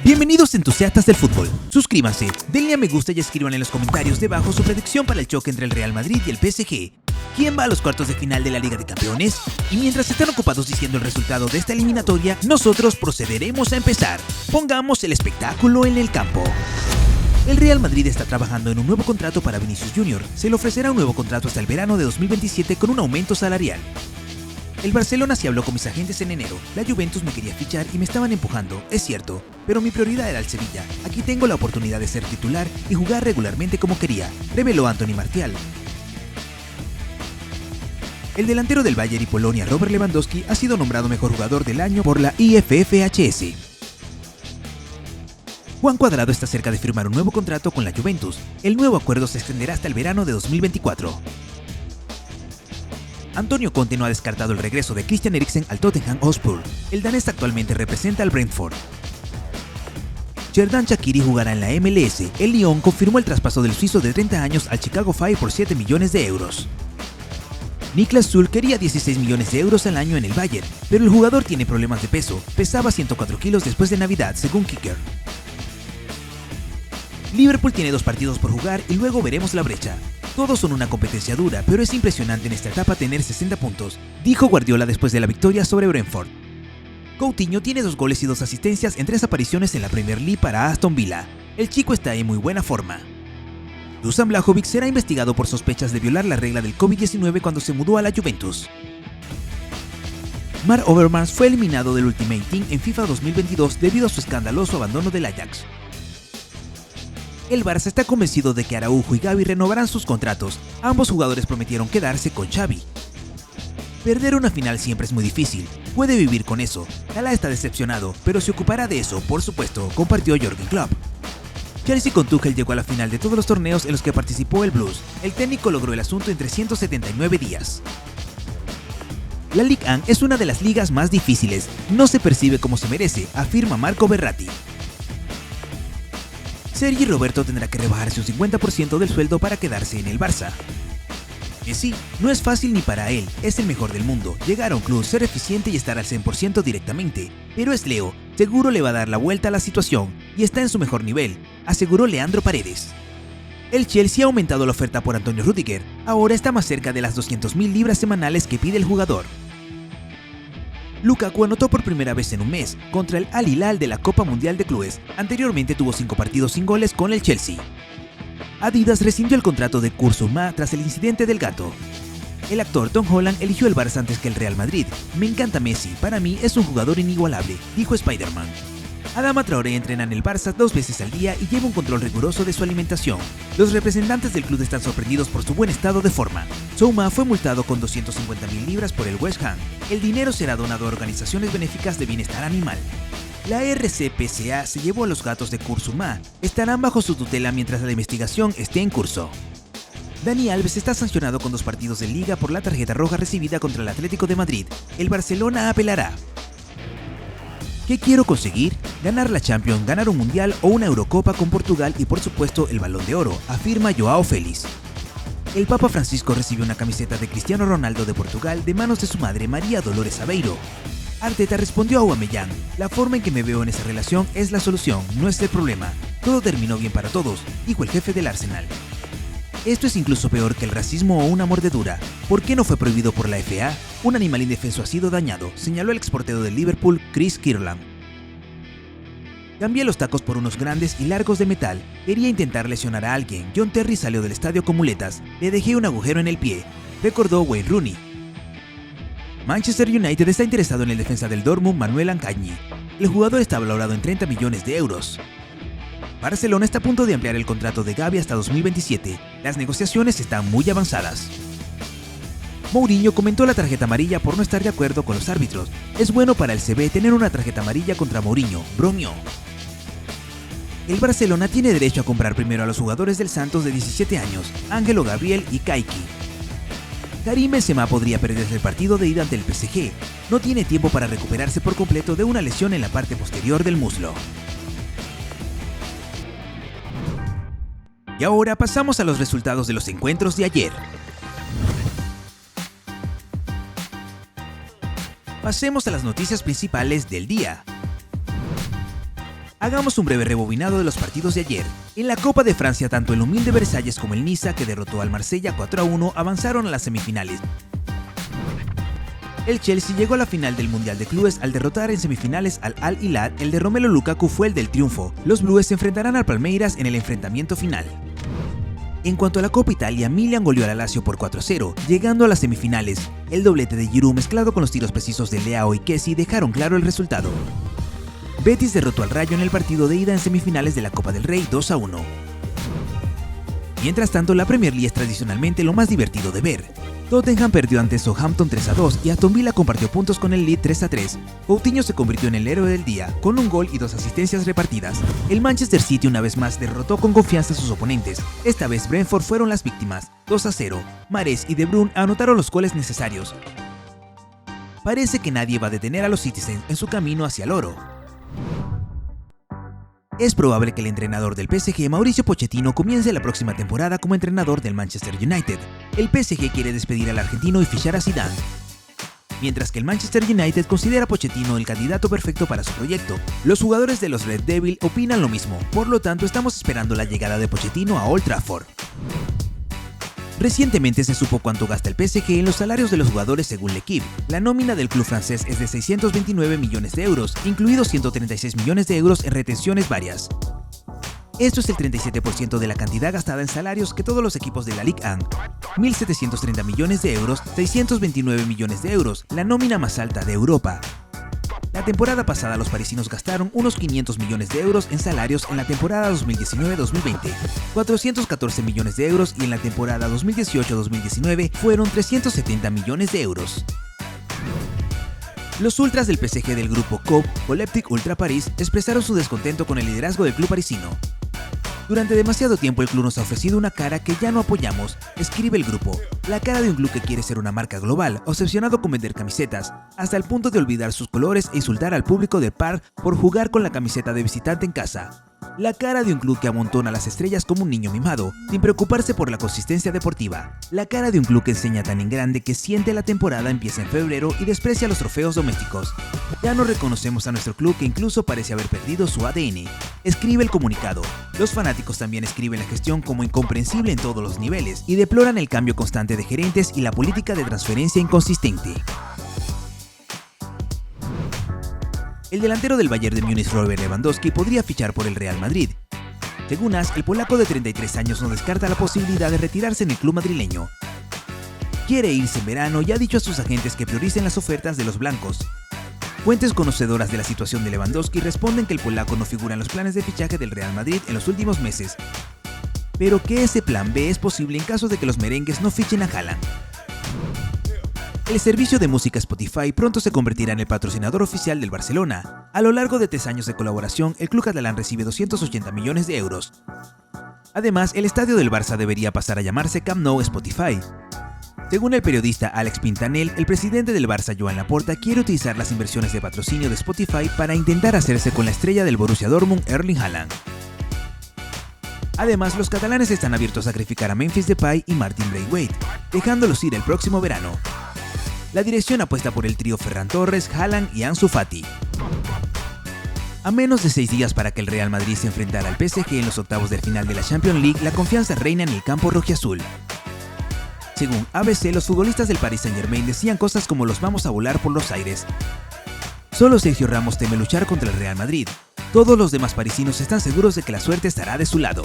Bienvenidos entusiastas del fútbol. Suscríbanse, denle a me gusta y escriban en los comentarios debajo su predicción para el choque entre el Real Madrid y el PSG. ¿Quién va a los cuartos de final de la Liga de Campeones? Y mientras están ocupados diciendo el resultado de esta eliminatoria, nosotros procederemos a empezar. Pongamos el espectáculo en el campo. El Real Madrid está trabajando en un nuevo contrato para Vinicius Jr. Se le ofrecerá un nuevo contrato hasta el verano de 2027 con un aumento salarial. El Barcelona sí habló con mis agentes en enero. La Juventus me quería fichar y me estaban empujando, es cierto, pero mi prioridad era el Sevilla. Aquí tengo la oportunidad de ser titular y jugar regularmente como quería, reveló Anthony Martial. El delantero del Bayern y Polonia, Robert Lewandowski, ha sido nombrado mejor jugador del año por la IFFHS. Juan Cuadrado está cerca de firmar un nuevo contrato con la Juventus. El nuevo acuerdo se extenderá hasta el verano de 2024. Antonio Conte no ha descartado el regreso de Christian Eriksen al Tottenham Hotspur. El danés actualmente representa al Brentford. Xherdan Shaqiri jugará en la MLS. El Lyon confirmó el traspaso del suizo de 30 años al Chicago Fire por 7 millones de euros. Niklas Süle quería 16 millones de euros al año en el Bayern, pero el jugador tiene problemas de peso. Pesaba 104 kilos después de Navidad, según Kicker. Liverpool tiene 2 partidos por jugar y luego veremos la brecha. Todos son una competencia dura, pero es impresionante en esta etapa tener 60 puntos, dijo Guardiola después de la victoria sobre Brentford. Coutinho tiene 2 goles y 2 asistencias en 3 apariciones en la Premier League para Aston Villa. El chico está en muy buena forma. Dusan Vlahovic será investigado por sospechas de violar la regla del COVID-19 cuando se mudó a la Juventus. Marc Overmars fue eliminado del Ultimate Team en FIFA 2022 debido a su escandaloso abandono del Ajax. El Barça está convencido de que Araujo y Gavi renovarán sus contratos. Ambos jugadores prometieron quedarse con Xavi. Perder una final siempre es muy difícil. Puede vivir con eso. Salah está decepcionado, pero se ocupará de eso, por supuesto, compartió Jürgen Klopp. Chelsea con Tuchel llegó a la final de todos los torneos en los que participó el Blues. El técnico logró el asunto en 379 días. La Ligue 1 es una de las ligas más difíciles. No se percibe como se merece, afirma Marco Verratti. Sergi Roberto tendrá que rebajarse un 50% del sueldo para quedarse en el Barça. Sí, no es fácil ni para él, es el mejor del mundo, llegar a un club, ser eficiente y estar al 100% directamente, pero es Leo, seguro le va a dar la vuelta a la situación y está en su mejor nivel, aseguró Leandro Paredes. El Chelsea ha aumentado la oferta por Antonio Rüdiger, ahora está más cerca de las 200.000 libras semanales que pide el jugador. Lukaku anotó por primera vez en un mes contra el Al Hilal de la Copa Mundial de Clubes. Anteriormente tuvo 5 partidos sin goles con el Chelsea. Adidas rescindió el contrato de Kurtzuma tras el incidente del gato. El actor Tom Holland eligió el Barça antes que el Real Madrid. Me encanta Messi, para mí es un jugador inigualable, dijo Spider-Man. Adama Traoré entrena en el Barça 2 veces al día y lleva un control riguroso de su alimentación. Los representantes del club están sorprendidos por su buen estado de forma. Souma fue multado con 250.000 libras por el West Ham. El dinero será donado a organizaciones benéficas de bienestar animal. La RCPCA se llevó a los gatos de Kurtzuma. Estarán bajo su tutela mientras la investigación esté en curso. Dani Alves está sancionado con 2 partidos de liga por la tarjeta roja recibida contra el Atlético de Madrid. El Barcelona apelará. ¿Qué quiero conseguir? Ganar la Champions, ganar un Mundial o una Eurocopa con Portugal y por supuesto el Balón de Oro, afirma Joao Félix. El Papa Francisco recibió una camiseta de Cristiano Ronaldo de Portugal de manos de su madre María Dolores Aveiro. Arteta respondió a Aubameyang: la forma en que me veo en esa relación es la solución, no es el problema. Todo terminó bien para todos, dijo el jefe del Arsenal. Esto es incluso peor que el racismo o una mordedura. ¿Por qué no fue prohibido por la FA? Un animal indefenso ha sido dañado, señaló el exportero del Liverpool, Chris Kirkland. Cambié los tacos por unos grandes y largos de metal. Quería intentar lesionar a alguien. John Terry salió del estadio con muletas. Le dejé un agujero en el pie, recordó Wayne Rooney. Manchester United está interesado en el defensa del Dortmund, Manuel Akanji. El jugador está valorado en 30 millones de euros. Barcelona está a punto de ampliar el contrato de Gavi hasta 2027. Las negociaciones están muy avanzadas. Mourinho comentó la tarjeta amarilla por no estar de acuerdo con los árbitros. Es bueno para el CB tener una tarjeta amarilla contra Mourinho, bromeó. El Barcelona tiene derecho a comprar primero a los jugadores del Santos de 17 años, Ángelo Gabriel y Kaiki. Karim Benzema podría perderse el partido de ida ante el PSG. No tiene tiempo para recuperarse por completo de una lesión en la parte posterior del muslo. Y ahora pasamos a los resultados de los encuentros de ayer. Pasemos a las noticias principales del día. Hagamos un breve rebobinado de los partidos de ayer. En la Copa de Francia, tanto el humilde Versalles como el Niza, que derrotó al Marsella 4-1, avanzaron a las semifinales. El Chelsea llegó a la final del Mundial de Clubes al derrotar en semifinales al Al Hilal. El de Romelu Lukaku fue el del triunfo. Los Blues se enfrentarán al Palmeiras en el enfrentamiento final. En cuanto a la Copa Italia, Milan goleó al Lazio por 4-0, llegando a las semifinales. El doblete de Giroud mezclado con los tiros precisos de Leao y Kessie dejaron claro el resultado. Betis derrotó al Rayo en el partido de ida en semifinales de la Copa del Rey 2-1. Mientras tanto, la Premier League es tradicionalmente lo más divertido de ver. Tottenham perdió ante Southampton 3-2 y Aston Villa compartió puntos con el Leeds 3-3. Coutinho se convirtió en el héroe del día, con un gol y 2 asistencias repartidas. El Manchester City una vez más derrotó con confianza a sus oponentes. Esta vez Brentford fueron las víctimas, 2-0. Mahrez y De Bruyne anotaron los goles necesarios. Parece que nadie va a detener a los Citizens en su camino hacia el oro. Es probable que el entrenador del PSG, Mauricio Pochettino, comience la próxima temporada como entrenador del Manchester United. El PSG quiere despedir al argentino y fichar a Zidane, mientras que el Manchester United considera a Pochettino el candidato perfecto para su proyecto. Los jugadores de los Red Devils opinan lo mismo, por lo tanto estamos esperando la llegada de Pochettino a Old Trafford. Recientemente se supo cuánto gasta el PSG en los salarios de los jugadores según L'Équipe. La nómina del club francés es de 629 millones de euros, incluidos 136 millones de euros en retenciones varias. Esto es el 37% de la cantidad gastada en salarios que todos los equipos de la Ligue 1. 1.730 millones de euros, 629 millones de euros, la nómina más alta de Europa. La temporada pasada los parisinos gastaron unos 500 millones de euros en salarios en la temporada 2019-2020, 414 millones de euros y en la temporada 2018-2019 fueron 370 millones de euros. Los ultras del PSG del grupo COP, Collectif Ultra Paris, expresaron su descontento con el liderazgo del club parisino. Durante demasiado tiempo el club nos ha ofrecido una cara que ya no apoyamos, escribe el grupo. La cara de un club que quiere ser una marca global, obsesionado con vender camisetas, hasta el punto de olvidar sus colores e insultar al público de Parc por jugar con la camiseta de visitante en casa. La cara de un club que amontona las estrellas como un niño mimado, sin preocuparse por la consistencia deportiva. La cara de un club que enseña tan en grande que siente la temporada empieza en febrero y desprecia los trofeos domésticos. Ya no reconocemos a nuestro club que incluso parece haber perdido su ADN, escribe el comunicado. Los fanáticos también escriben la gestión como incomprensible en todos los niveles y deploran el cambio constante de gerentes y la política de transferencia inconsistente. El delantero del Bayern de Múnich, Robert Lewandowski, podría fichar por el Real Madrid. Según AS, el polaco de 33 años no descarta la posibilidad de retirarse en el club madrileño. Quiere irse en verano y ha dicho a sus agentes que prioricen las ofertas de los blancos. Fuentes conocedoras de la situación de Lewandowski responden que el polaco no figura en los planes de fichaje del Real Madrid en los últimos meses, pero que ese plan B es posible en caso de que los merengues no fichen a Haaland. El servicio de música Spotify pronto se convertirá en el patrocinador oficial del Barcelona. A lo largo de 3 años de colaboración, el club catalán recibe 280 millones de euros. Además, el estadio del Barça debería pasar a llamarse Camp Nou Spotify. Según el periodista Alex Pintanel, el presidente del Barça, Joan Laporta, quiere utilizar las inversiones de patrocinio de Spotify para intentar hacerse con la estrella del Borussia Dortmund, Erling Haaland. Además, los catalanes están abiertos a sacrificar a Memphis Depay y Martin Braithwaite, dejándolos ir el próximo verano. La dirección apuesta por el trío Ferran Torres, Haaland y Ansu Fati. A menos de 6 días para que el Real Madrid se enfrentara al PSG en los octavos de final de la Champions League, la confianza reina en el campo rojiazul. Según ABC, los futbolistas del Paris Saint-Germain decían cosas como "los vamos a volar por los aires". Solo Sergio Ramos teme luchar contra el Real Madrid. Todos los demás parisinos están seguros de que la suerte estará de su lado.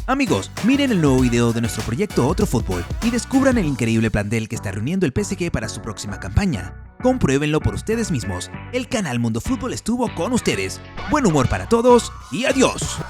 Amigos, miren el nuevo video de nuestro proyecto Otro Fútbol y descubran el increíble plantel que está reuniendo el PSG para su próxima campaña. Compruébenlo por ustedes mismos. El canal Mundo Fútbol estuvo con ustedes. Buen humor para todos y adiós.